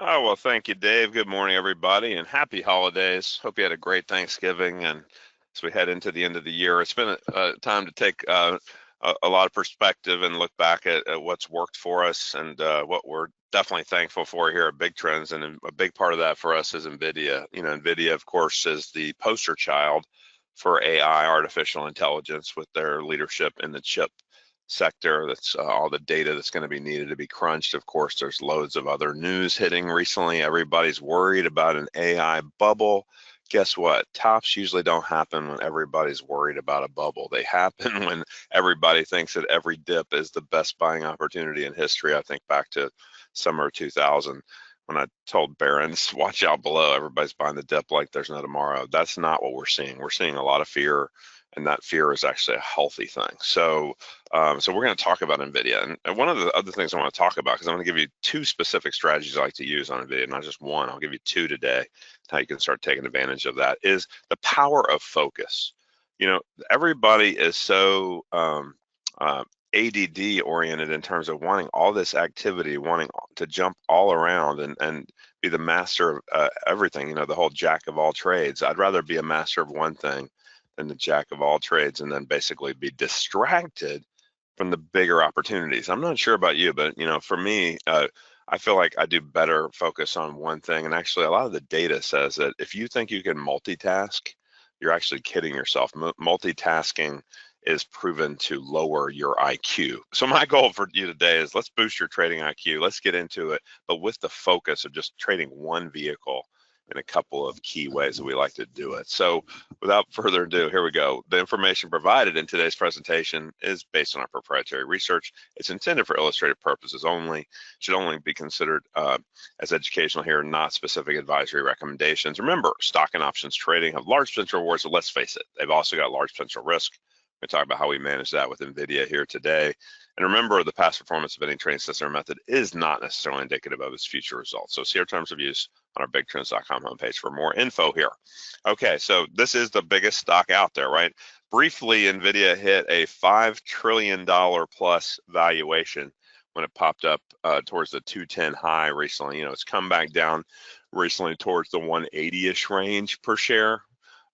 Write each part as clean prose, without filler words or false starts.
Oh, well, thank you, Dave. Good morning, everybody, and happy holidays. Hope you had a great Thanksgiving. And as we head into the end of the year, it's been a time to take a lot of perspective and look back at what's worked for us and what we're definitely thankful for here at BigTrends. And a big part of that for us is NVDA. You know, NVIDIA, of course, is the poster child for AI, artificial intelligence, with their leadership in the chip sector. That's all the data that's going to be needed to be crunched. Of course, there's loads of other news hitting recently. Everybody's worried about an AI bubble. Guess what? Tops usually don't happen when everybody's worried about a bubble. They happen when everybody thinks that every dip is the best buying opportunity in history. I think back to summer 2000 when I told Barron's, watch out below, everybody's buying the dip like there's no tomorrow. That's not what we're seeing. We're seeing a lot of fear, and that fear is actually a healthy thing. So we're going to talk about NVIDIA. And one of the other things I want to talk about, because I'm going to give you two specific strategies I like to use on NVIDIA, not just one. I'll give you two today, how you can start taking advantage of that, is the power of focus. You know, everybody is so ADD oriented in terms of wanting all this activity, wanting to jump all around and be the master of everything, you know, the whole jack of all trades. I'd rather be a master of one thing than the jack of all trades and then basically be distracted from the bigger opportunities. I'm not sure about you, but you know, for me, I feel like I do better focus on one thing. And actually, a lot of the data says that if you think you can multitask, you're actually kidding yourself. Multitasking is proven to lower your IQ. So my goal for you today is let's boost your trading IQ. Let's get into it, but with the focus of just trading one vehicle in a couple of key ways that we like to do it. So without further ado, here we go. The information provided in today's presentation is based on our proprietary research. It's intended for illustrative purposes only, should only be considered as educational here, not specific advisory recommendations. Remember, stock and options trading have large potential rewards, but let's face it, they've also got large potential risk. We talk about how we manage that with NVIDIA here today. And remember, the past performance of any trading system or method is not necessarily indicative of its future results. So see our terms of use on our BigTrends.com homepage for more info here. Okay, so this is the biggest stock out there, right? Briefly, NVIDIA hit a $5 trillion plus valuation when it popped up towards the 210 high recently. You know, it's come back down recently towards the 180-ish range per share.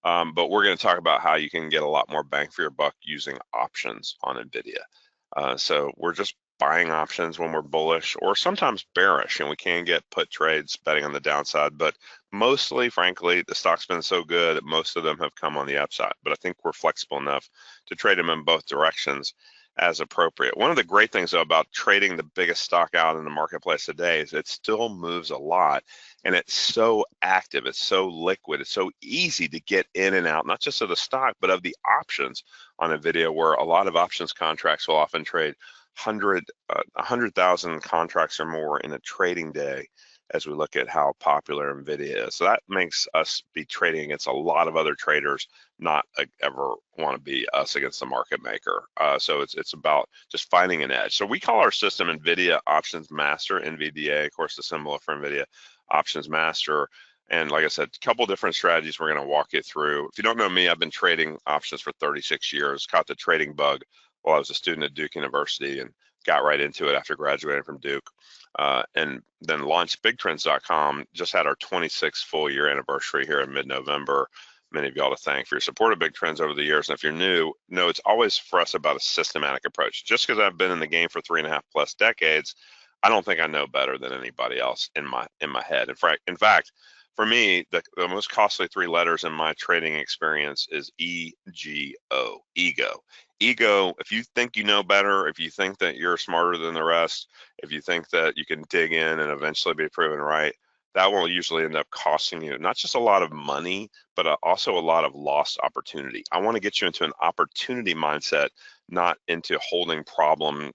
But we're going to talk about how you can get a lot more bang for your buck using options on NVIDIA. So we're just buying options when we're bullish or sometimes bearish, and we can get put trades betting on the downside. But mostly, frankly, the stock's been so good that most of them have come on the upside. But I think we're flexible enough to trade them in both directions as appropriate. One of the great things, though, about trading the biggest stock out in the marketplace today is it still moves a lot, and it's so active, it's so liquid, it's so easy to get in and out, not just of the stock, but of the options on NVIDIA, where a lot of options contracts will often trade 100,000 contracts or more in a trading day as we look at how popular NVIDIA is. So that makes us be trading against a lot of other traders, not ever want to be us against the market maker. So it's about just finding an edge. So we call our system NVIDIA Options Master, NVDA, of course, the symbol for NVIDIA Options Master. And like I said, a couple different strategies we're going to walk you through. If you don't know me, I've been trading options for 36 years, caught the trading bug while I was a student at Duke University and got right into it after graduating from Duke. And then launched BigTrends.com, just had our 26th full year anniversary here in mid-November. Many of y'all to thank for your support of BigTrends over the years. And if you're new, know it's always for us about a systematic approach. Just because I've been in the game for 3.5+ decades, I don't think I know better than anybody else in my head. In fact, for me, the most costly three letters in my trading experience is EGO, ego. Ego, if you think you know better, if you think that you're smarter than the rest, if you think that you can dig in and eventually be proven right, that will usually end up costing you not just a lot of money, but also a lot of lost opportunity. I want to get you into an opportunity mindset, not into holding problem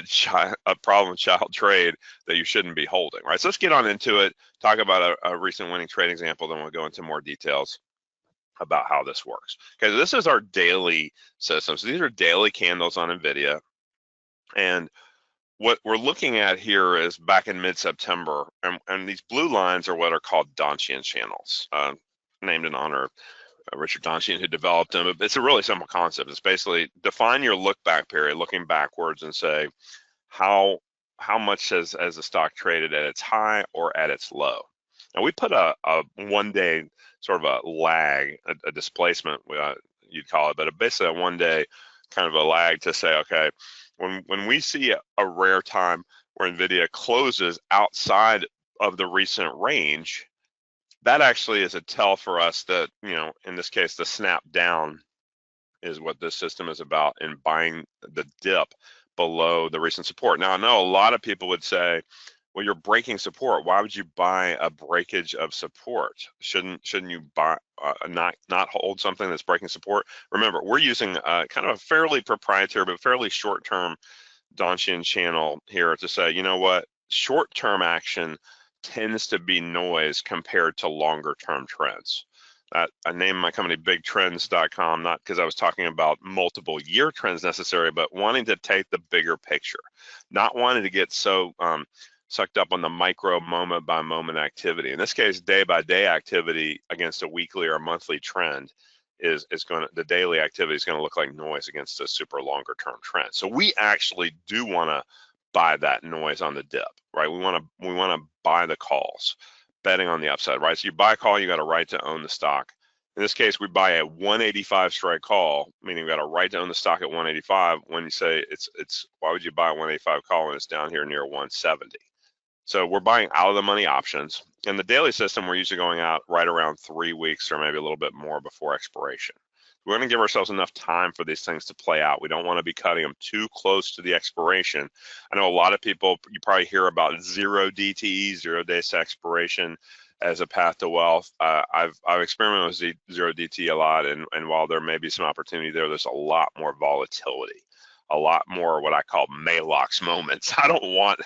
child trade that you shouldn't be holding, right? So let's get on into it, talk about a recent winning trade example, then we'll go into more details about how this works. Okay, so this is our daily system. So these are daily candles on NVIDIA. And what we're looking at here is back in mid-September, and these blue lines are what are called Donchian channels, named in honor of Richard Donchian, who developed them. It's a really simple concept. It's basically define your look back period, looking backwards, and say how how much has the stock traded at its high or at its low. Now we put a 1 day sort of a lag, a displacement, you'd call it, but basically a 1 day kind of a lag to say, okay, when we see a rare time where NVIDIA closes outside of the recent range, that actually is a tell for us that, you know, in this case, the snap down is what this system is about in buying the dip below the recent support. Now, I know a lot of people would say, well, you're breaking support. Why would you buy a breakage of support? Shouldn't you buy not hold something that's breaking support? Remember, we're using kind of a fairly proprietary but fairly short-term Donchian channel here to say, you know what, short-term action tends to be noise compared to longer-term trends. I named my company BigTrends.com, not because I was talking about multiple year trends necessarily, but wanting to take the bigger picture, not wanting to get so sucked up on the micro moment by moment activity. In this case, day by day activity against a weekly or monthly trend is going to, the daily activity is going to look like noise against a super longer term trend. So we actually do want to buy that noise on the dip, right? We want to buy the calls, betting on the upside, right? So you buy a call, you got a right to own the stock. In this case, we buy a 185 strike call, meaning we got a right to own the stock at 185. When you say it's why would you buy a 185 call when it's down here near 170? So we're buying out of the money options. In the daily system, we're usually going out right around 3 weeks or maybe a little bit more before expiration. We're going to give ourselves enough time for these things to play out. We don't want to be cutting them too close to the expiration. I know a lot of people, you probably hear about zero DTE, 0 days to expiration, as a path to wealth. I've experimented with zero DTE a lot, and while there may be some opportunity there, there's a lot more volatility, a lot more what I call Maalox moments. I don't want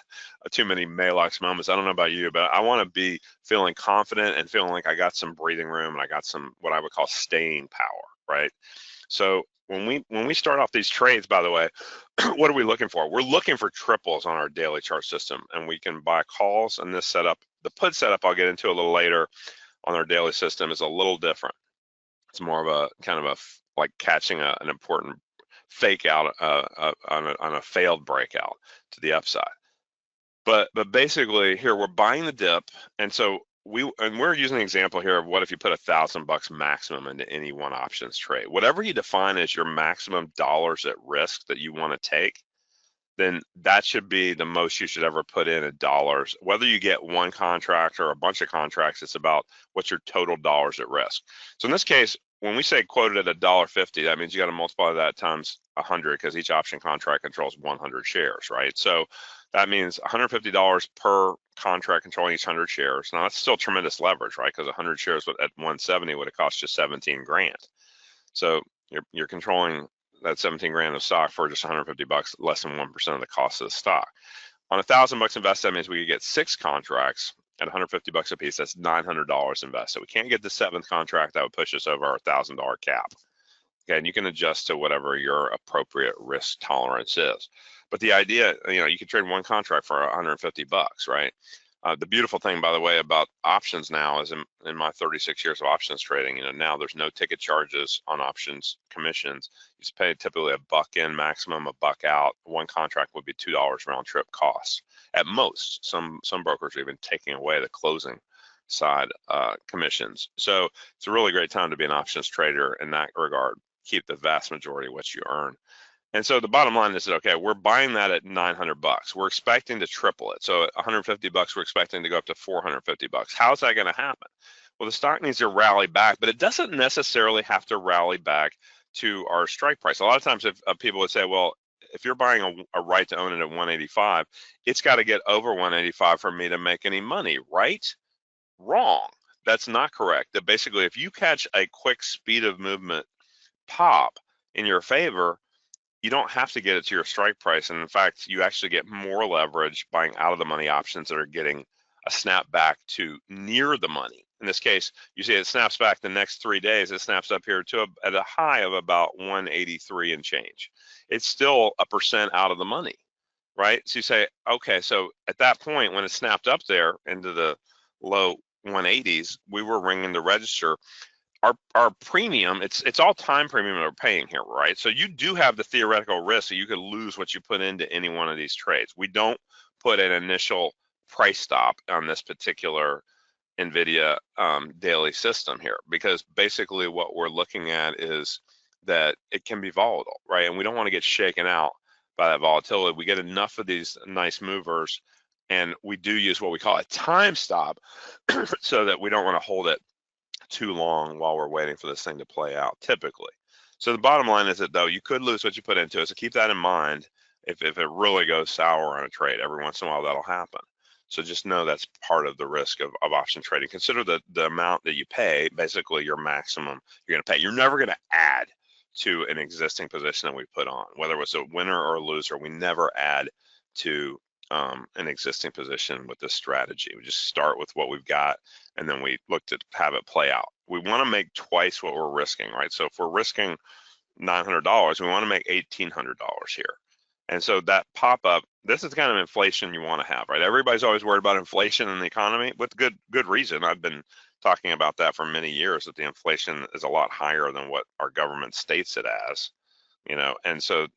too many Maalox moments. I don't know about you, but I want to be feeling confident and feeling like I got some breathing room and I got some what I would call staying power, right? So when we start off these trades, by the way, what are we looking for? We're looking for triples on our daily chart system, and we can buy calls. And this setup, the put setup I'll get into a little later on our daily system, is a little different. It's more of a kind of a like catching an important fake out on a failed breakout to the upside. But basically here we're buying the dip, and so we're using an example here of what if you put $1,000 maximum into any one options trade. Whatever you define as your maximum dollars at risk that you want to take, then that should be the most you should ever put in dollars. Whether you get one contract or a bunch of contracts, it's about what's your total dollars at risk. So in this case, when we say quoted at $1.50, that means you got to multiply that times 100 because each option contract controls 100 shares, right? So that means $150 per contract controlling each 100 shares. Now that's still tremendous leverage, right? Because 100 shares at 170 would have cost you 17 grand. So you're controlling that 17 grand of stock for just $150, less than 1% of the cost of the stock. On $1,000 invested, that means we could get 6 contracts at $150 a piece. That's $900 invested. We can't get the 7th contract. That would push us over our $1,000 cap. Okay, and you can adjust to whatever your appropriate risk tolerance is. But the idea, you can trade one contract for $150, right? The beautiful thing, by the way, about options now is in my 36 years of options trading, now there's no ticket charges on options commissions. You just pay typically $1 in, maximum $1 out. One contract would be $2 round trip costs at most. Some brokers are even taking away the closing side commissions. So it's a really great time to be an options trader in that regard. Keep the vast majority of what you earn. And so the bottom line is that, okay, we're buying that at $900. We're expecting to triple it. So at $150, we're expecting to go up to $450. How's that going to happen? Well, the stock needs to rally back, but it doesn't necessarily have to rally back to our strike price. A lot of times if people would say, well, if you're buying a right to own it at 185, it's got to get over 185 for me to make any money, right? Wrong. That's not correct. That basically, if you catch a quick speed of movement pop in your favor, you don't have to get it to your strike price. And in fact, you actually get more leverage buying out of the money options that are getting a snap back to near the money. In this case, you see it snaps back the next 3 days. It snaps up here to at a high of about 183 and change. It's still 1% out of the money, right? So you say, okay, so at that point, when it snapped up there into the low 180s, we were ringing the register. Our premium, it's all time premium that we're paying here, right? So you do have the theoretical risk that you could lose what you put into any one of these trades. We don't put an initial price stop on this particular NVIDIA daily system here, because basically what we're looking at is that it can be volatile, right? And we don't want to get shaken out by that volatility. We get enough of these nice movers, and we do use what we call a time stop so that we don't want to hold it too long while we're waiting for this thing to play out, typically. So the bottom line is that, though, you could lose what you put into it, so keep that in mind. If it really goes sour on a trade, every once in a while that'll happen. So just know that's part of the risk of option trading. Consider the amount that you pay, basically your maximum you're going to pay. You're never going to add to an existing position that we put on, whether it was a winner or a loser. We never add to an existing position with this strategy. We just start with what we've got, and then we look to have it play out. We want to make twice what we're risking, right? So if we're risking $900, we want to make $1,800 here. And so that pop-up, this is the kind of inflation you want to have, right? Everybody's always worried about inflation in the economy with good reason. I've been talking about that for many years, that the inflation is a lot higher than what our government states it as, you know. And so,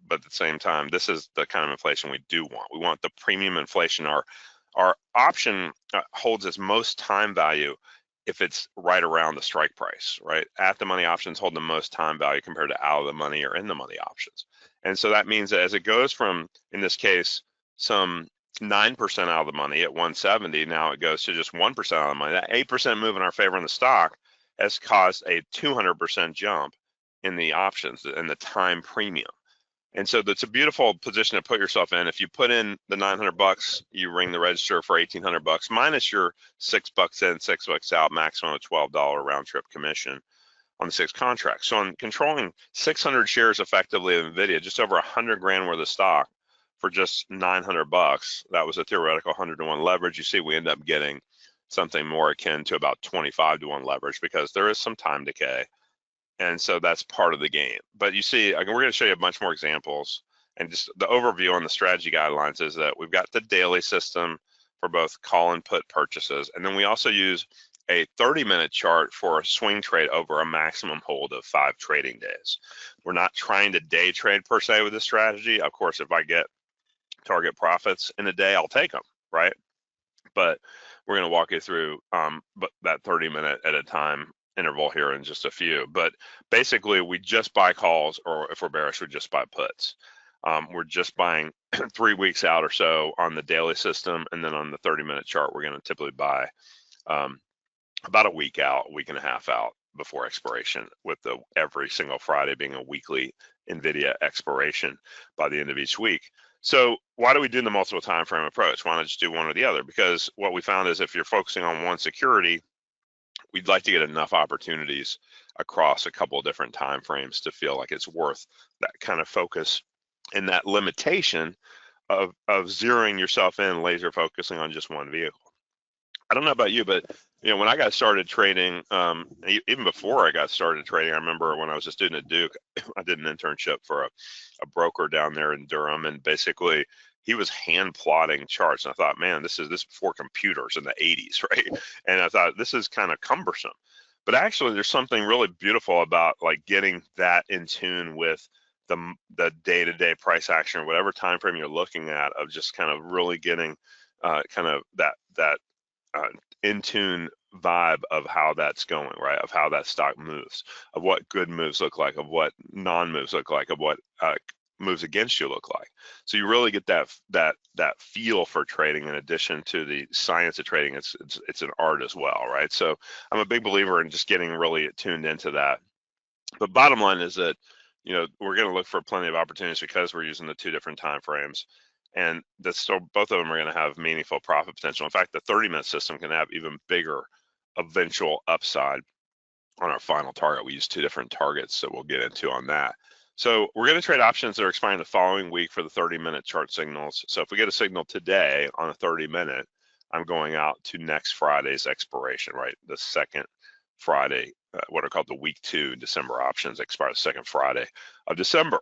but at the same time, this is the kind of inflation we do want. We want the premium inflation. Our option holds its most time value if it's right around the strike price, right? At the money options hold the most time value compared to out of the money or in the money options. And so that means that as it goes from, in this case, some 9% out of the money at 170, now it goes to just 1% out of the money. That 8% move in our favor in the stock has caused a 200% jump in the options and the time premium. And so that's a beautiful position to put yourself in. If you put in the $900, you ring the register for $1,800 minus your $6 in, $6 out, maximum of $12 round trip commission on the 6 contracts. So on controlling 600 shares effectively of NVIDIA, just over 100 grand worth of stock for just $900, that was a theoretical 100-to-1 leverage. You see, we end up getting something more akin to about 25-to-1 leverage because there is some time decay. And so that's part of the game. But you see, we're going to show you a bunch more examples. And just the overview on the strategy guidelines is that we've got the daily system for both call and put purchases. And then we also use a 30-minute chart for a swing trade over a maximum hold of 5 trading days. We're not trying to day trade per se with this strategy. Of course, if I get target profits in a day, I'll take them, right? But we're going to walk you through but that 30-minute at a time interval here in just a few. But basically, we just buy calls, or if we're bearish, we just buy puts. We're just buying 3 weeks out or so on the daily system, and then on the 30-minute chart, we're going to typically buy about a week out, a week and a half out before expiration, with every single Friday being a weekly NVIDIA expiration by the end of each week. So why do we do the multiple time frame approach? Why not just do one or the other? Because what we found is if you're focusing on one security, we'd like to get enough opportunities across a couple of different time frames to feel like it's worth that kind of focus and that limitation of zeroing yourself in, laser focusing on just one vehicle. I don't know about you, but you know, when I got started trading, even before I got started trading, I remember when I was a student at Duke, I did an internship for a broker down there in Durham, and basically he was hand plotting charts. And I thought, man, this is before computers in the 80s, right? And I thought, this is kind of cumbersome. But actually, there's something really beautiful about like getting that in tune with the day-to-day price action or whatever time frame you're looking at, of just kind of really getting kind of that in tune vibe of how that's going, right? Of how that stock moves, of what good moves look like, of what non-moves look like, of what moves against you look like. So you really get that feel for trading. In addition to the science of trading, it's an art as well, right? So I'm a big believer in just getting really tuned into that. But bottom line is that, you know, we're going to look for plenty of opportunities because we're using the 2 different time frames. And that's still, both of them are going to have meaningful profit potential. In fact, the 30-minute system can have even bigger eventual upside on our final target. We use 2 different targets, so we'll get into on that. So we're going to trade options that are expiring the following week for the 30-minute chart signals. So if we get a signal today on a 30-minute, I'm going out to next Friday's expiration, right? The second Friday, what are called the week 2 December options expire the second Friday of December.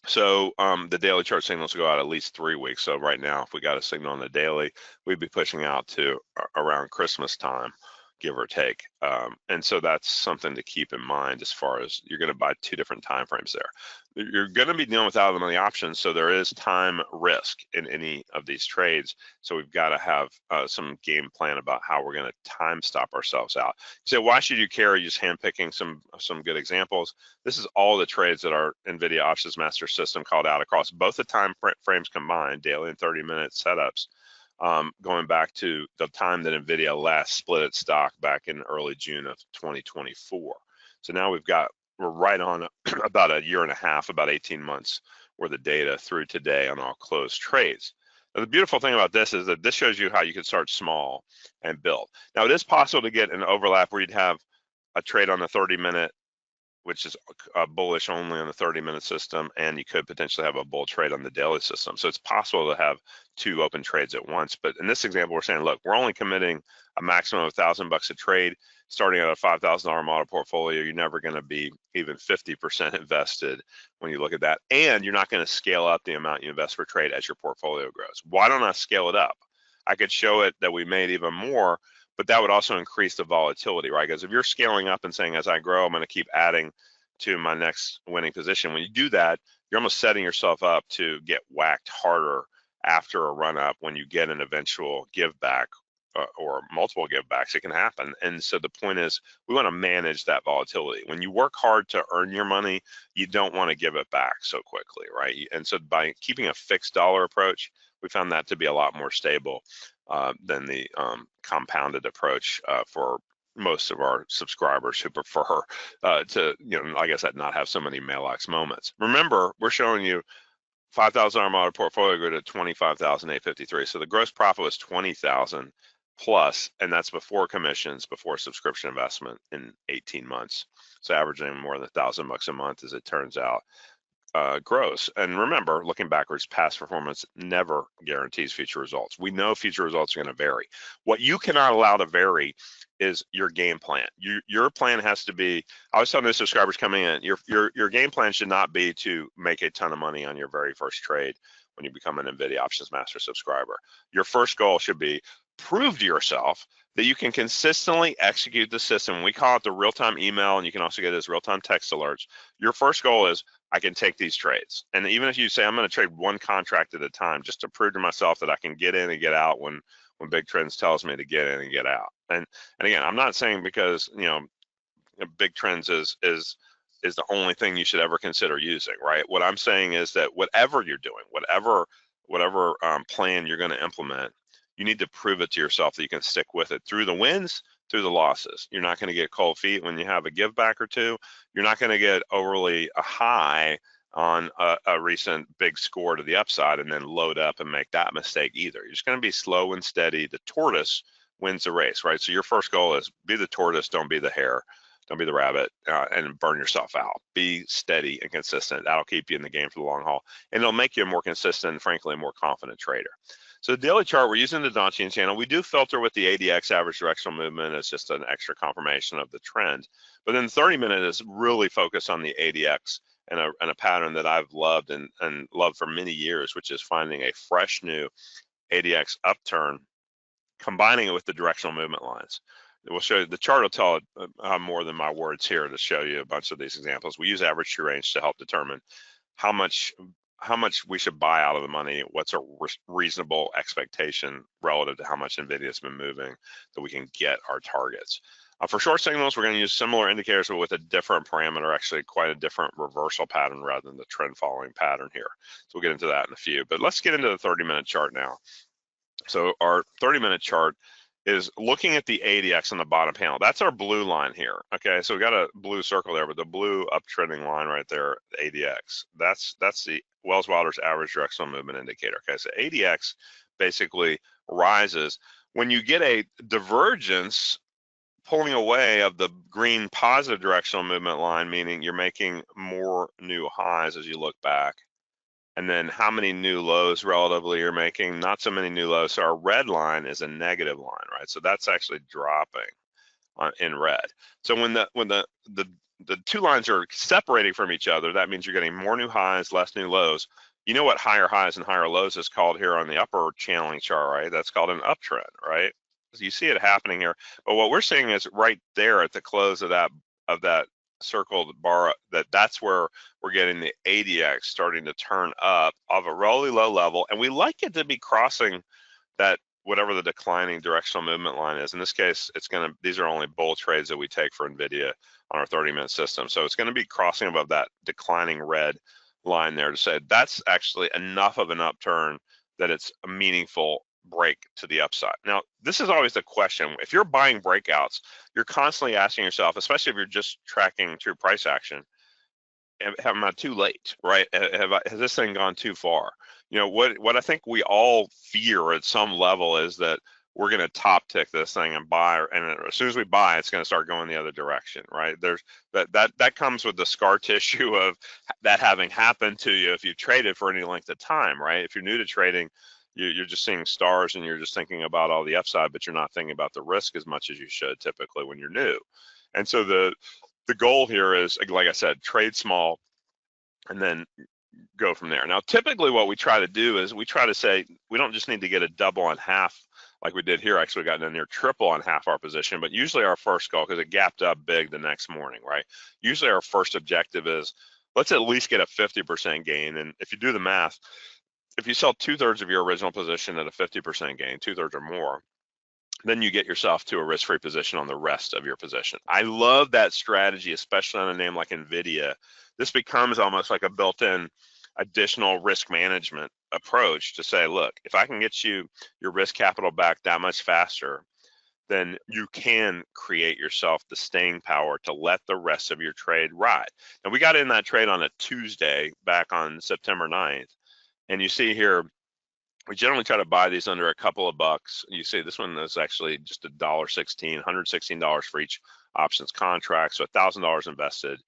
So the daily chart signals go out at least 3 weeks. So right now, if we got a signal on the daily, we'd be pushing out to around Christmas time, give or take. And so that's something to keep in mind as far as you're going to buy 2 different time frames there. you're going to be dealing with out of the money options, so there is time risk in any of these trades. So we've got to have some game plan about how we're going to time stop ourselves out. You say, why should you care? Just handpicking some good examples. This is all the trades that our NVIDIA Options Master System called out across both the time frames combined, daily and 30-minute setups, going back to the time that NVIDIA last split its stock back in early June of 2024. So now we're right on about a year and a half, about 18 months worth of data through today on all closed trades. Now, the beautiful thing about this is that this shows you how you can start small and build. Now, it is possible to get an overlap where you'd have a trade on the 30-minute, which is bullish only on the 30-minute system, and you could potentially have a bull trade on the daily system. So it's possible to have two open trades at once. But in this example, we're saying, look, we're only committing a maximum of $1,000 a trade. Starting at a $5,000 model portfolio, you're never going to be even 50% invested when you look at that. And you're not going to scale up the amount you invest per trade as your portfolio grows. Why don't I scale it up? I could show it that we made even more, but that would also increase the volatility, right? Because if you're scaling up and saying, as I grow, I'm going to keep adding to my next winning position, when you do that, you're almost setting yourself up to get whacked harder after a run up when you get an eventual give back or multiple give backs. It can happen. And so the point is, we want to manage that volatility. When you work hard to earn your money, you don't want to give it back so quickly, right? And so by keeping a fixed dollar approach, we found that to be a lot more stable than the compounded approach for most of our subscribers who prefer to, like I said, not have so many mailbox moments. Remember, we're showing you $5,000 model portfolio grew to $25,853. So the gross profit was $20,000 plus, and that's before commissions, before subscription investment in 18 months. So averaging more than $1,000 a month, as it turns out, gross. And remember, looking backwards, past performance never guarantees future results. We know future results are going to vary. What you cannot allow to vary is your game plan. Your plan has to be, I was telling the subscribers coming in, your game plan should not be to make a ton of money on your very first trade when you become an NVIDIA Options Master subscriber. Your first goal should be prove to yourself that you can consistently execute the system. We call it the real-time email, and you can also get it as real-time text alerts. Your first goal is, I can take these trades. And even if you say, I'm going to trade one contract at a time, just to prove to myself that I can get in and get out when BigTrends tells me to get in and get out. And again, I'm not saying because, BigTrends is the only thing you should ever consider using, right? What I'm saying is that whatever you're doing, whatever plan you're going to implement, you need to prove it to yourself that you can stick with it through the wins, through the losses. You're not going to get cold feet when you have a give back or two. You're not going to get overly high on a recent big score to the upside and then load up and make that mistake either. You're just going to be slow and steady. The tortoise wins the race, right? So your first goal is be the tortoise, don't be the hare. Don't be the rabbit and burn yourself out. Be steady and consistent. That'll keep you in the game for the long haul. And it'll make you a more consistent, frankly, a more confident trader. So the daily chart, we're using the Donchian channel. We do filter with the ADX, average directional movement. It's just an extra confirmation of the trend. But then the 30-minute is really focused on the ADX and a pattern that I've loved and loved for many years, which is finding a fresh new ADX upturn, combining it with the directional movement lines. We'll show you, the chart will tell more than my words here to show you a bunch of these examples. We use average true range to help determine how much we should buy out of the money, what's a reasonable expectation relative to how much NVIDIA has been moving, that we can get our targets. For short signals, we're going to use similar indicators, but with a different parameter, actually quite a different reversal pattern rather than the trend following pattern here. So we'll get into that in a few, but let's get into the 30-minute chart now. So our 30-minute chart is looking at the ADX on the bottom panel. That's our blue line here. Okay, so we got a blue circle there, but the blue uptrending line right there, the ADX, that's the Wells Wilder's average directional movement indicator. Okay, so ADX basically rises when you get a divergence pulling away of the green positive directional movement line, meaning you're making more new highs as you look back. And then how many new lows relatively you're making? Not so many new lows. So our red line is a negative line, right? So that's actually dropping in red. So when the two lines are separating from each other, that means you're getting more new highs, less new lows. You know what higher highs and higher lows is called here on the upper channeling chart, right? That's called an uptrend, right? So you see it happening here. But what we're seeing is right there at the close of that circled bar, that's where we're getting the ADX starting to turn up of a really low level, and we like it to be crossing that whatever the declining directional movement line is. In this case, these are only bull trades that we take for NVIDIA on our 30-minute system. So it's gonna be crossing above that declining red line there to say that's actually enough of an upturn that it's a meaningful break to the upside. Now, this is always the question. If you're buying breakouts, you're constantly asking yourself, especially if you're just tracking true price action, am I too late, right? Has this thing gone too far? You know, what I think we all fear at some level is that we're going to top tick this thing and buy, and as soon as we buy, it's going to start going the other direction, right? There's that comes with the scar tissue of that having happened to you if you traded for any length of time, right? If you're new to trading, you're just seeing stars and you're just thinking about all the upside, but you're not thinking about the risk as much as you should typically when you're new. And so the goal here is, like I said, trade small and then go from there. Now, typically what we try to do is we try to say we don't just need to get a double on half like we did here. Actually, we got in near triple on half our position, but usually our first goal, because it gapped up big the next morning, right? Usually our first objective is let's at least get a 50% gain. And if you do the math, if you sell 2/3 of your original position at a 50% gain, 2/3 or more, then you get yourself to a risk-free position on the rest of your position. I love that strategy, especially on a name like NVIDIA. This becomes almost like a built-in additional risk management approach to say, look, if I can get you your risk capital back that much faster, then you can create yourself the staying power to let the rest of your trade ride. And we got in that trade on a Tuesday back on September 9th. And you see here, we generally try to buy these under a couple of bucks. You see this one is actually just $1.16, $116 for each options contract. So $1,000 invested.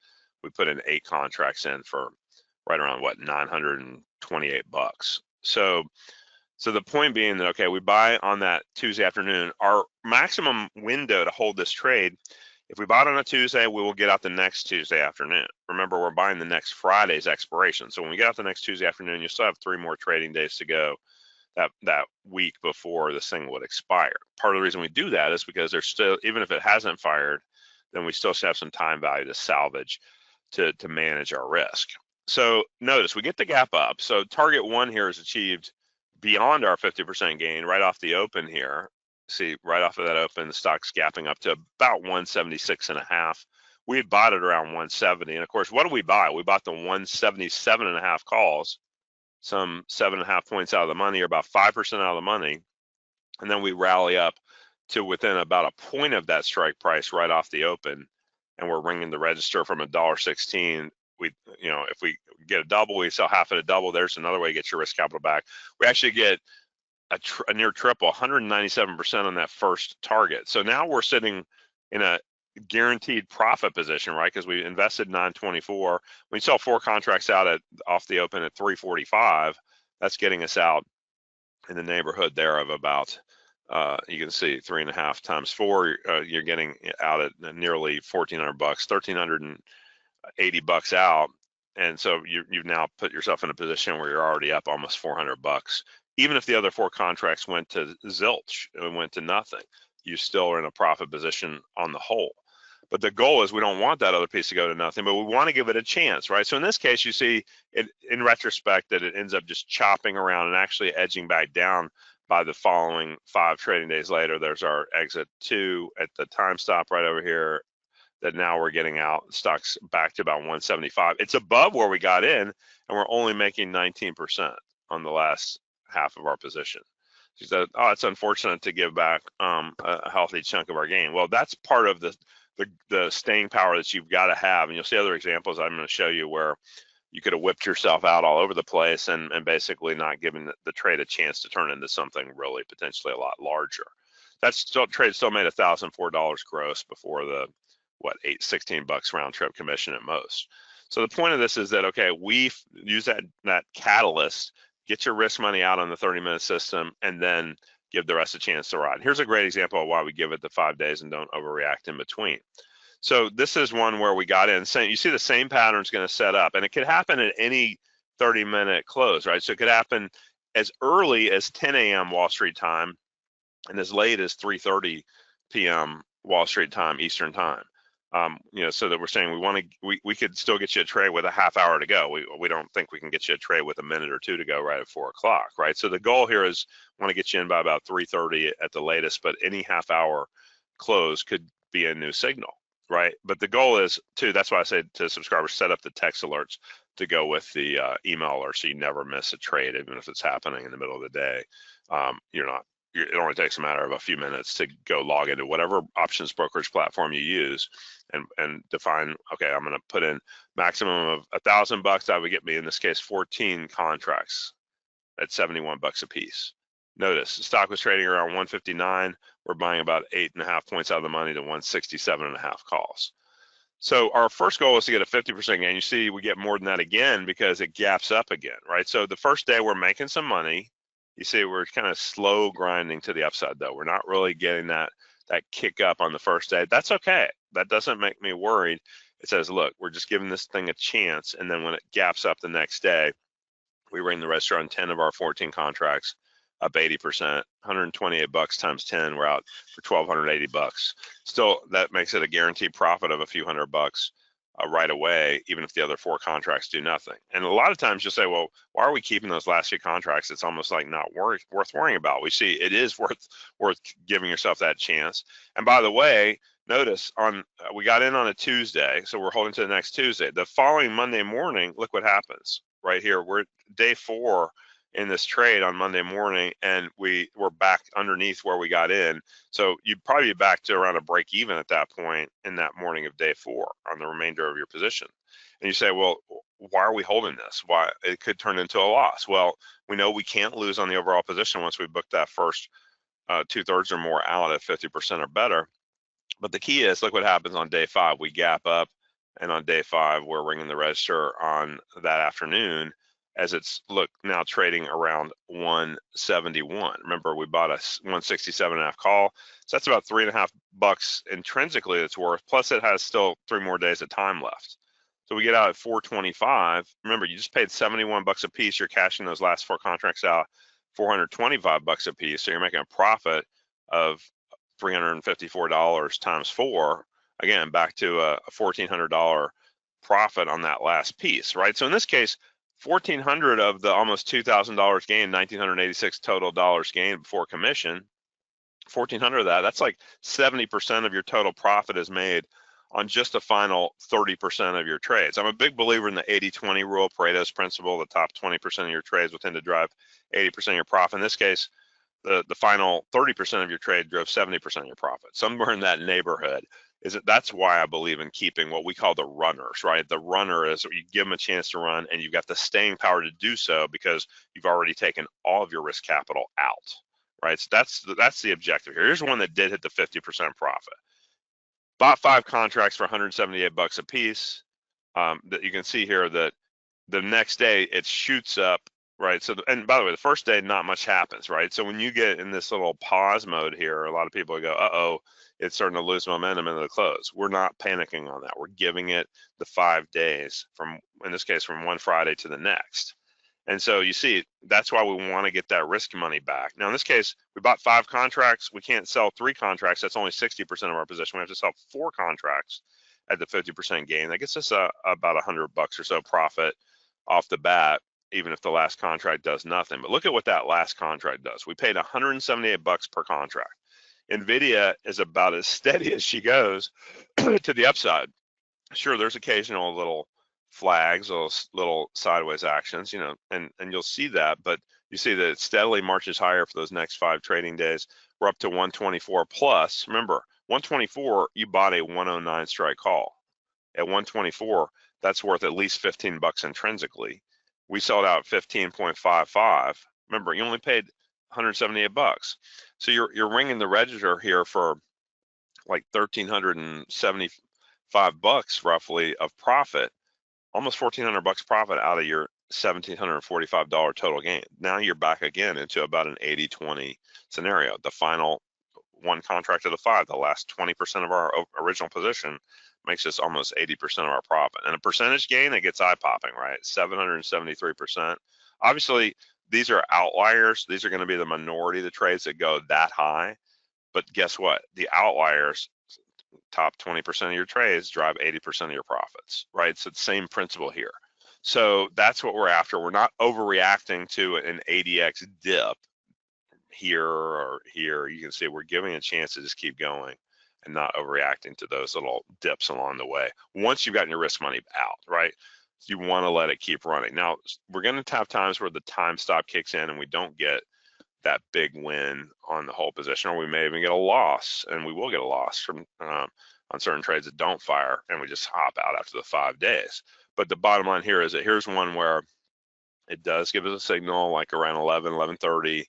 We put in 8 contracts in for right around what, 928 bucks. So the point being that, okay, we buy on that Tuesday afternoon. Our maximum window to hold this trade, if we bought on a Tuesday, we will get out the next Tuesday afternoon. Remember, we're buying the next Friday's expiration. So when we get out the next Tuesday afternoon, you still have 3 more trading days to go that week before this thing would expire. Part of the reason we do that is because there's still, even if it hasn't fired, then we still have some time value to salvage to manage our risk. So notice we get the gap up. So target 1 here is achieved beyond our 50% gain right off the open here. See, right off of that open, the stock's gapping up to about 176.5. We had bought it around 170. And of course, what did we buy? We bought the 177.5 calls, some 7.5 points out of the money, or about 5% out of the money. And then we rally up to within about a point of that strike price right off the open. And we're ringing the register from $1.16. If we get a double, we sell half at a double. There's another way to get your risk capital back. We actually get a near triple, 197% on that first target. So now we're sitting in a guaranteed profit position, right? Because we invested 924. When you sell 4 contracts out off the open at 345, that's getting us out in the neighborhood there of about, you can see 3.5 times 4, you're getting out at nearly 1,400 bucks, 1,380 bucks out. And so you've now put yourself in a position where you're already up almost 400 bucks. Even if the other 4 contracts went to zilch and went to nothing, you still are in a profit position on the whole. But the goal is we don't want that other piece to go to nothing, but we want to give it a chance, right? So in this case, you see it in retrospect that it ends up just chopping around and actually edging back down by the following 5 trading days later. There's our exit 2 at the time stop right over here, that now we're getting out. Stock's back to about 175. It's above where we got in, and we're only making 19% on the last half of our position. She said, oh, it's unfortunate to give back a healthy chunk of our gain. Well, that's part of the staying power that you've got to have. And you'll see other examples I'm going to show you where you could have whipped yourself out all over the place and basically not giving the trade a chance to turn into something really potentially a lot larger. That trade still made $1,004 gross before the, $16 round trip commission at most. So the point of this is that, okay, we use that catalyst, get your risk money out on the 30-minute system, and then give the rest a chance to ride. Here's a great example of why we give it the 5 days and don't overreact in between. So this is one where we got in. You see the same pattern is going to set up, and it could happen at any 30-minute close, right? So it could happen as early as 10 a.m. Wall Street time and as late as 3:30 p.m. Wall Street time, Eastern time. You know, so that we're saying we could still get you a trade with a half hour to go. We don't think we can get you a trade with a minute or two to go right at 4 o'clock, right? So the goal here is want to get you in by about 3:30 at the latest, but any half hour close could be a new signal, right? But the goal is too, that's why I say to subscribers, set up the text alerts to go with the email alert so you never miss a trade, even if it's happening in the middle of the day. It only takes a matter of a few minutes to go log into whatever options brokerage platform you use and define, okay, I'm going to put in maximum of $1,000. That would get me, in this case, 14 contracts at 71 bucks a piece. Notice the stock was trading around 159. We're buying about 8.5 points out of the money to 167.5 calls. So our first goal is to get a 50% gain. You see, we get more than that again because it gaps up again, right? So the first day we're making some money. You see, we're kind of slow grinding to the upside though. We're not really getting that kick up on the first day. That's okay. That doesn't make me worried. It says, look, we're just giving this thing a chance. And then when it gaps up the next day, we ring the register on 10 of our 14 contracts, up 80%, 128 bucks times 10, we're out for 1,280 bucks. Still, that makes it a guaranteed profit of a few $100 right away, even if the other 4 contracts do nothing. And a lot of times you'll say, well, why are we keeping those last few contracts? It's almost like not worth worrying about. We see it is worth giving yourself that chance. And by the way, notice we got in on a Tuesday, so we're holding to the next Tuesday. The following Monday morning, look what happens right here. We're day 4 in this trade on Monday morning, and we're back underneath where we got in. So you'd probably be back to around a break even at that point in that morning of day 4 on the remainder of your position. And you say, well, why are we holding this? Why it could turn into a loss? Well, we know we can't lose on the overall position once we book that first 2/3 or more out at 50% or better. But the key is, look what happens on day 5. We gap up, and on day 5, we're ringing the register on that afternoon as it's now trading around 171. Remember, we bought a 167.5 call, so that's about $3.5 intrinsically it's worth. Plus, it has still 3 more days of time left. So we get out at 425. Remember, you just paid 71 bucks a piece. You're cashing those last 4 contracts out, 425 bucks a piece. So you're making a profit of $354 times 4. Again, back to a $1,400 profit on that last piece, right? So in this case, $1,400 of the almost $2,000 gain, $1,986 total dollars gain before commission, $1,400 of that's like 70% of your total profit is made on just the final 30% of your trades. I'm a big believer in the 80-20 rule, Pareto's principle. The top 20% of your trades will tend to drive 80% of your profit. In this case, the final 30% of your trade drove 70% of your profit. Somewhere in that neighborhood. That's why I believe in keeping what we call the runners, right? The runner is you give them a chance to run, and you've got the staying power to do so because you've already taken all of your risk capital out, right? So that's the objective here. Here's one that did hit the 50% profit. Bought 5 contracts for 178 bucks a piece. That you can see here that the next day it shoots up, right? So, and by the way, the first day not much happens, right? So when you get in this little pause mode here, a lot of people go, uh-oh, it's starting to lose momentum into the close. We're not panicking on that. We're giving it the 5 days from, in this case, from one Friday to the next. And so you see, that's why we want to get that risk money back. Now, in this case, we bought 5 contracts. We can't sell 3 contracts. That's only 60% of our position. We have to sell 4 contracts at the 50% gain. That gets us about $100 or so profit off the bat, even if the last contract does nothing. But look at what that last contract does. We paid 178 bucks per contract. NVDA is about as steady as she goes to the upside. Sure, there's occasional little flags, little sideways actions, you know, and you'll see that, but you see that it steadily marches higher for those next 5 trading days. We're up to 124 plus. Remember, 124, you bought a 109 strike call. At 124, that's worth at least 15 bucks intrinsically. We sold out 15.55. Remember, you only paid 178 bucks. So you're ringing the register here for like 1,375 bucks roughly of profit, almost 1,400 bucks profit out of your $1,745 total gain. Now you're back again into about an 80-20 scenario. The final 1 contract of the 5, the last 20% of our original position makes us almost 80% of our profit. And a percentage gain that gets eye-popping, right? 773%. Obviously, these are outliers. These are going to be the minority of the trades that go that high. But guess what? The outliers top 20% of your trades drive 80% of your profits, right? So the same principle here. So that's what we're after. We're not overreacting to an ADX dip here or here. You can see we're giving a chance to just keep going and not overreacting to those little dips along the way. Once you've gotten your risk money out, right? You want to let it keep running. Now, we're going to have times where the time stop kicks in and we don't get that big win on the whole position, or we may even get a loss, and we will get a loss from on certain trades that don't fire, and we just hop out after the 5 days. But the bottom line here is that here's one where it does give us a signal like around 11:30.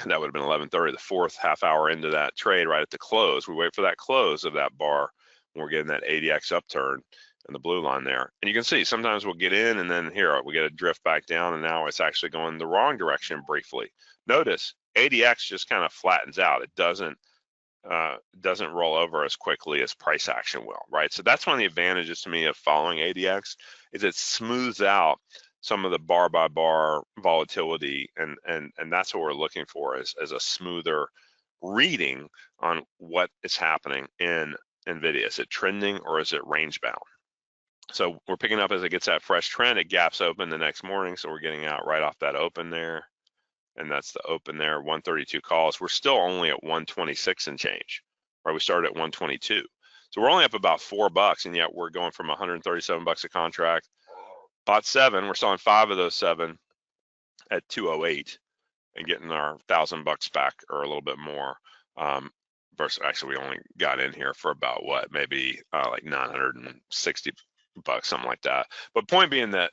That would have been 11:30, the fourth half hour into that trade, right at the close. We wait for that close of that bar when we're getting that ADX upturn and the blue line there. And you can see sometimes we'll get in and then here we get a drift back down, and now it's actually going the wrong direction briefly. Notice ADX just kind of flattens out. It doesn't roll over as quickly as price action will, right? So that's one of the advantages to me of following ADX is it smooths out some of the bar by bar volatility, and that's what we're looking for is a smoother reading on what is happening in NVIDIA. Is it trending or is it range bound? So we're picking up as it gets that fresh trend. It gaps open the next morning, so we're getting out right off that open there, and that's the open there, 132 calls. We're still only at 126 and change, right? We started at 122. So we're only up about $4, and yet we're going from 137 bucks a contract. Bought 7, we're selling 5 of those 7 at 208 and getting our $1,000 back or a little bit more. Versus actually we only got in here for about what, maybe like 960 bucks, something like that. But point being that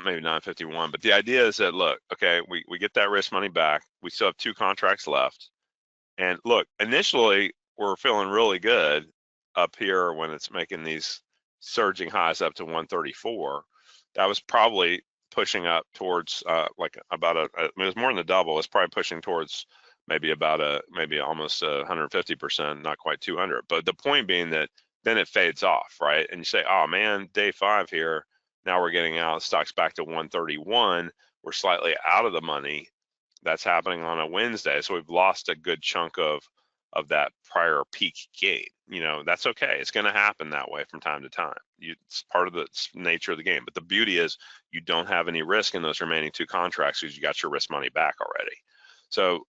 maybe 951. But the idea is that look, okay, we get that risk money back. We still have 2 contracts left. And look, initially we're feeling really good up here when it's making these surging highs up to 134. That was probably pushing up towards like about it was more than the double. It's probably pushing towards maybe about maybe almost 150%, not quite 200. But the point being that then it fades off, right? And you say, oh man, day 5 here, now we're getting out, stock's back to 131. We're slightly out of the money. That's happening on a Wednesday. So we've lost a good chunk of that prior peak gain. You know, that's okay. It's going to happen that way from time to time. It's part of the nature of the game. But the beauty is you don't have any risk in those remaining 2 contracts because you got your risk money back already. So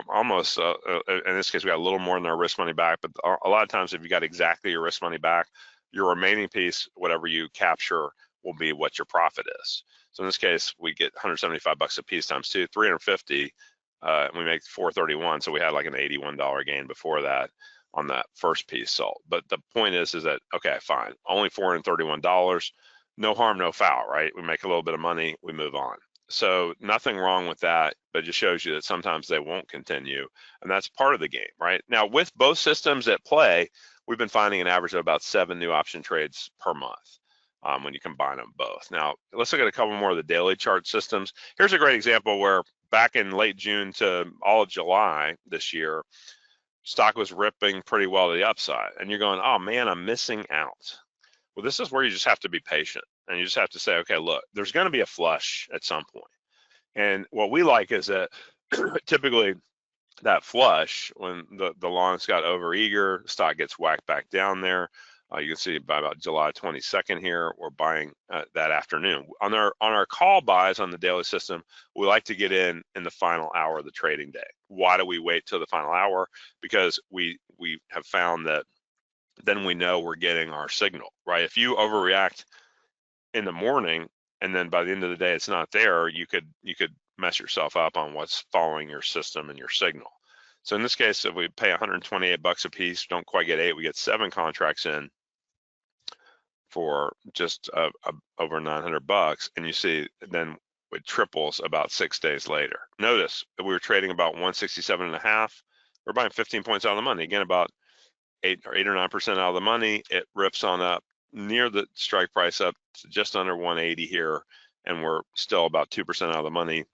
almost, in this case, we got a little more than our risk money back, but a lot of times if you got exactly your risk money back, your remaining piece, whatever you capture, will be what your profit is. So in this case, we get 175 bucks a piece times 2, 350, and we make 431. So we had like an $81 gain before that on that first piece sold. But the point is that, okay, fine, only $431, no harm, no foul, right? We make a little bit of money, we move on. So nothing wrong with that, but it just shows you that sometimes they won't continue, and that's part of the game, right? Now, with both systems at play, we've been finding an average of about 7 new option trades per month when you combine them both. Now, let's look at a couple more of the daily chart systems. Here's a great example where back in late June to all of July this year, stock was ripping pretty well to the upside, and you're going, oh man, I'm missing out. Well, this is where you just have to be patient. And you just have to say, okay, look, there's going to be a flush at some point. And what we like is that typically that flush, when the longs got over eager, stock gets whacked back down there. You can see by about July 22nd here, we're buying that afternoon. On our call buys on the daily system, we like to get in the final hour of the trading day. Why do we wait till the final hour? Because we have found that then we know we're getting our signal, right? If you overreact in the morning and then by the end of the day it's not there, you could mess yourself up on what's following your system and your signal. So in this case, if we pay 128 bucks a piece, don't quite get 8, we get 7 contracts in for just over 900 bucks, and you see then it triples about 6 days later. Notice we were trading about 167.5. We're buying 15 points out of the money. Again, about 8 or 9% out of the money. It rips on up near the strike price up to just under 180 here, and we're still about 2% out of the money,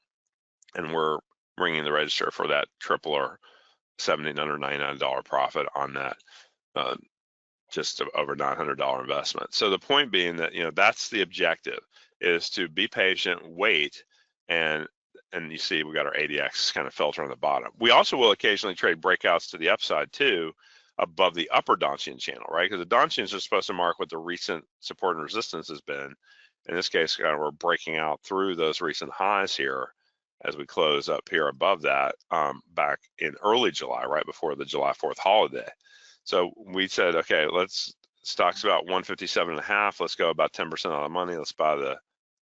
and we're ringing the register for that triple or $1,799 profit on that just over $900 investment. So the point being that, you know, that's the objective, is to be patient, wait, and you see we got our ADX kind of filter on the bottom. We also will occasionally trade breakouts to the upside too, above the upper Donchian channel, right? Because the Donchians are supposed to mark what the recent support and resistance has been. In this case, kind of we're breaking out through those recent highs here as we close up here above that back in early July, right before the July 4th holiday. So we said, okay, stock's about 157.5. Let's go about 10% out of the money. Let's buy the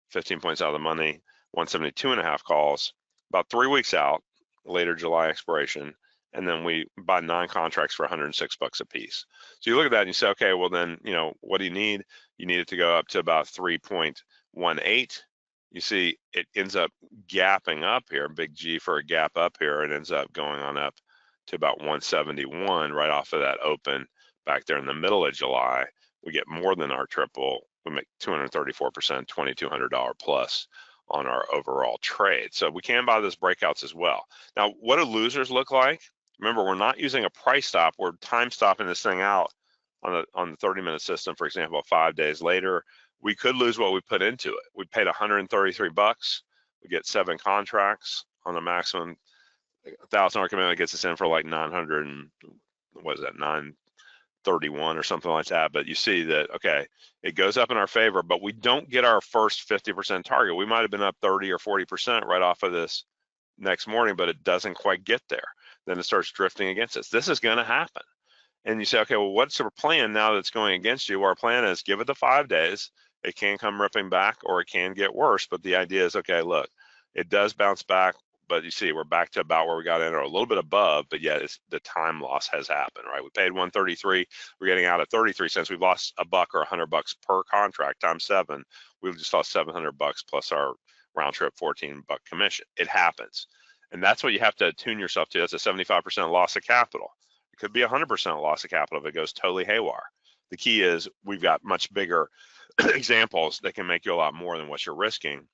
15 points out of the money, 172.5 calls, about 3 weeks out, later July expiration, and then we buy 9 contracts for $106 a piece. So you look at that and you say, okay, well then, what do you need? You need it to go up to about 3.18. You see it ends up gapping up here, big G for a gap up here. It ends up going on up to about 171 right off of that open back there in the middle of July. We get more than our triple. We make 234%, $2,200 plus on our overall trade. So we can buy those breakouts as well. Now, what do losers look like? Remember, we're not using a price stop. We're time stopping this thing out on the 30-minute system, for example, 5 days later. We could lose what we put into it. We paid $133. We get 7 contracts on the maximum $1,000 commitment. Gets us in for like 900 and what is that, 931 or something like that. But you see that, okay, it goes up in our favor, but we don't get our first 50% target. We might have been up 30 or 40% right off of this next morning, but it doesn't quite get there. Then it starts drifting against us. This is going to happen. And you say, okay, well, what's our plan now that's going against you? Well, our plan is give it the 5 days. It can come ripping back or it can get worse. But the idea is, okay, look, it does bounce back. But you see, we're back to about where we got in, or a little bit above, but yet the time loss has happened, right? We paid $133, we're getting out at 33 cents. We've lost $100 or $100 per contract times 7. We've just lost $700 plus our round trip $14 commission. It happens, and that's what you have to attune yourself to. That's a 75% loss of capital. It could be 100% loss of capital if it goes totally haywire. The key is we've got much bigger examples that can make you a lot more than what you're risking.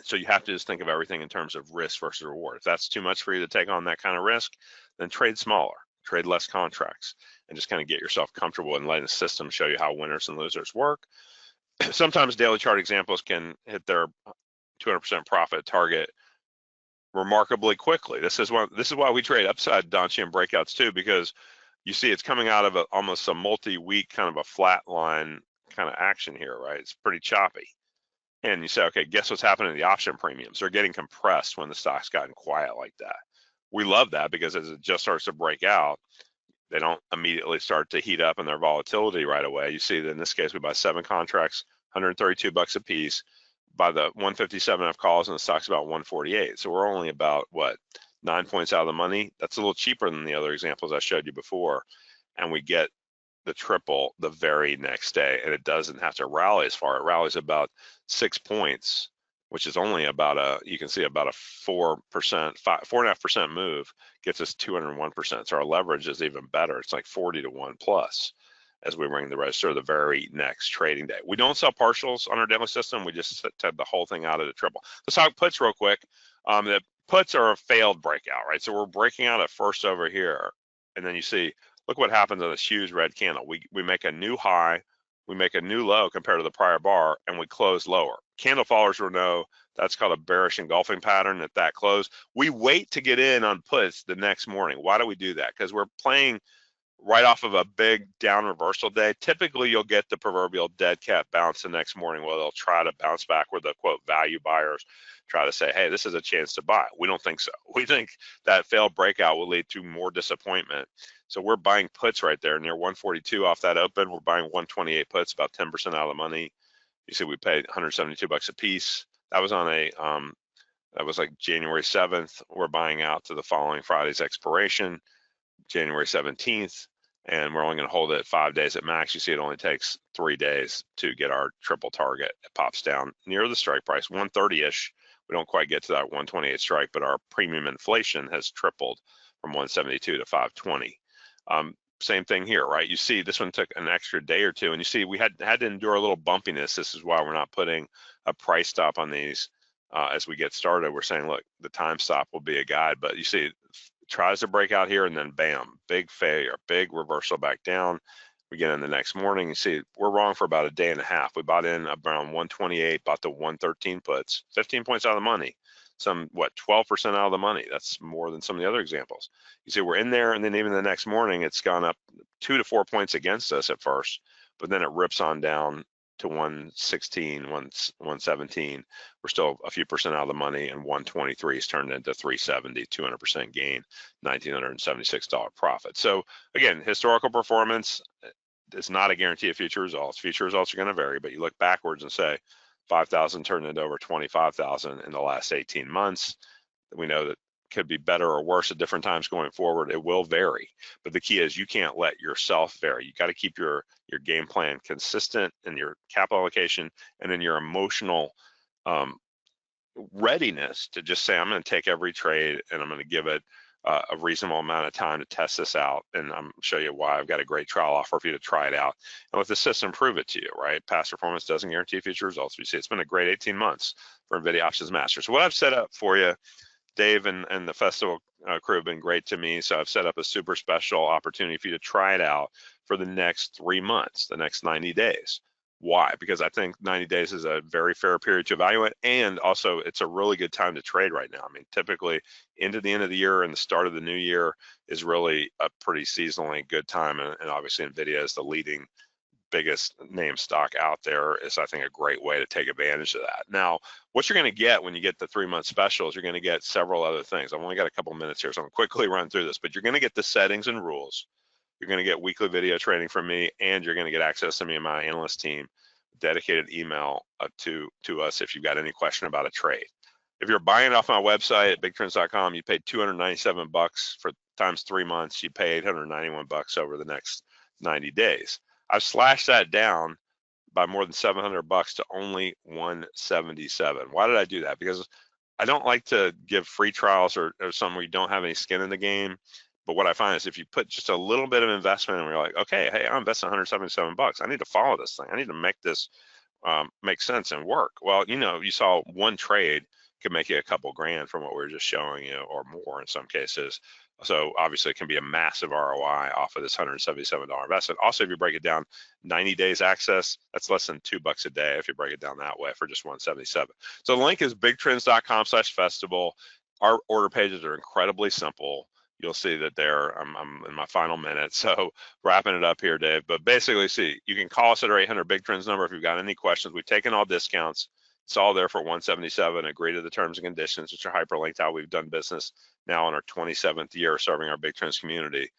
So you have to just think of everything in terms of risk versus reward. If that's too much for you to take on that kind of risk, then trade smaller, trade less contracts, and just kind of get yourself comfortable and letting the system show you how winners and losers work. Sometimes daily chart examples can hit their 200% profit target remarkably quickly. This is why we trade upside Donchian breakouts too, because you see it's coming out of almost a multi-week kind of a flat line kind of action here, right? It's pretty choppy. And you say, okay, guess what's happening to the option premiums? They're getting compressed when the stock's gotten quiet like that. We love that because as it just starts to break out, they don't immediately start to heat up in their volatility right away. You see that in this case, we buy 7 contracts, $132 a piece, by the 157 of calls, and the stock's about 148. So we're only about, what, 9 points out of the money? That's a little cheaper than the other examples I showed you before. And we get the triple the very next day, and it doesn't have to rally as far. It rallies about 6 points, which is only about you can see about a 4.5% move gets us 201%. So our leverage is even better. It's like 40 to 1 plus as we ring the register the very next trading day. We don't sell partials on our daily system. We just take the whole thing out of the triple. Let's talk puts real quick. The puts are a failed breakout, right? So we're breaking out at first over here, and then you see, look what happens on this huge red candle. We make a new high, we make a new low compared to the prior bar, and we close lower. Candle followers will know that's called a bearish engulfing pattern at that close. We wait to get in on puts the next morning. Why do we do that? Because we're playing right off of a big down reversal day. Typically, you'll get the proverbial dead cat bounce the next morning where they'll try to bounce back, where the quote value buyers try to say, hey, this is a chance to buy. We don't think so. We think that failed breakout will lead to more disappointment. So we're buying puts right there near 142 off that open. We're buying 128 puts, about 10% out of the money. You see, we paid $172 a piece. That was on that was like January 7th. We're buying out to the following Friday's expiration, January 17th, and we're only going to hold it 5 days at max. You see, it only takes 3 days to get our triple target. It pops down near the strike price, 130-ish. We don't quite get to that 128 strike, but our premium inflation has tripled from 172 to 520. Same thing here, right? You see, this one took an extra day or two, and you see we had to endure a little bumpiness. This is why we're not putting a price stop on these as we get started. We're saying, look, the time stop will be a guide, but you see, it tries to break out here, and then bam, big failure, big reversal back down. We get in the next morning. You see, we're wrong for about a day and a half. We bought in around 128, bought the 113 puts, 15 points out of the money. some, what, 12% out of the money. That's more than some of the other examples. You see we're in there, and then even the next morning, it's gone up 2 to 4 points against us at first, but then it rips on down to 116, 117. We're still a few percent out of the money, and 123 is turned into 370, 200% gain, $1,976 profit. So again, historical performance is not a guarantee of future results. Future results are going to vary, but you look backwards and say 5,000 turned into over 25,000 in the last 18 months. We know that could be better or worse at different times going forward. It will vary, but the key is you can't let yourself vary. You got to keep your game plan consistent in your capital allocation and in your emotional readiness to just say, I'm going to take every trade and I'm going to give it a reasonable amount of time to test this out, and I'm show you why. I've got a great trial offer for you to try it out, and let the system prove it to you, right? Past performance doesn't guarantee future results. You see, it's been a great 18 months for NVIDIA Options Master. So what I've set up for you, Dave and the festival crew have been great to me. So I've set up a super special opportunity for you to try it out for the next 3 months, the next 90 days. Why? Because I think 90 days is a very fair period to evaluate, and also it's a really good time to trade right now. I mean, typically into the end of the year and the start of the new year is really a pretty seasonally good time, and obviously NVIDIA is the leading biggest name stock out there, is I think a great way to take advantage of that. Now, what you're going to get when you get the 3-month specials, you're going to get several other things. I've only got a couple minutes here, so I'm going to quickly run through this, but you're going to get the settings and rules. You're going to get weekly video training from me, and you're going to get access to me and my analyst team, dedicated email to us if you've got any question about a trade. If you're buying it off my website at BigTrends.com, you paid $297 for times 3 months. You pay $891 over the next 90 days. I've slashed that down by more than $700 to only $177. Why did I do that? Because I don't like to give free trials or something where you don't have any skin in the game. But what I find is if you put just a little bit of investment and you're like, okay, hey, I'm investing $177. I need to follow this thing. I need to make this make sense and work. Well, you know, you saw one trade could make you a couple grand from what we were just showing you, or more in some cases. So obviously it can be a massive ROI off of this $177 investment. Also, if you break it down, 90 days access, that's less than $2 a day if you break it down that way for just $177. So the link is bigtrends.com/festival. Our order pages are incredibly simple. You'll see that there, I'm in my final minute, so wrapping it up here, Dave. But basically, see, you can call us at our 800 Big Trends number if you've got any questions. We've taken all discounts. It's all there for $177. Agree to the terms and conditions, which are hyperlinked out. We've done business now in our 27th year serving our Big Trends community.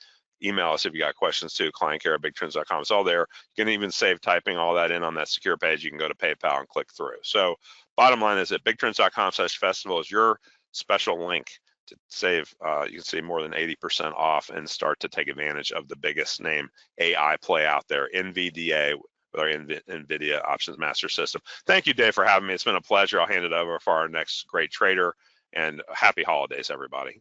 Email us if you got questions too, clientcare@bigtrends.com. It's all there. You can even save typing all that in on that secure page. You can go to PayPal and click through. So bottom line is at bigtrends.com/festival is your special link to save. You can see more than 80% off and start to take advantage of the biggest name AI play out there, NVDA, with our NVIDIA Options Master System. Thank you, Dave, for having me. It's been a pleasure. I'll hand it over for our next great trader, and happy holidays, everybody.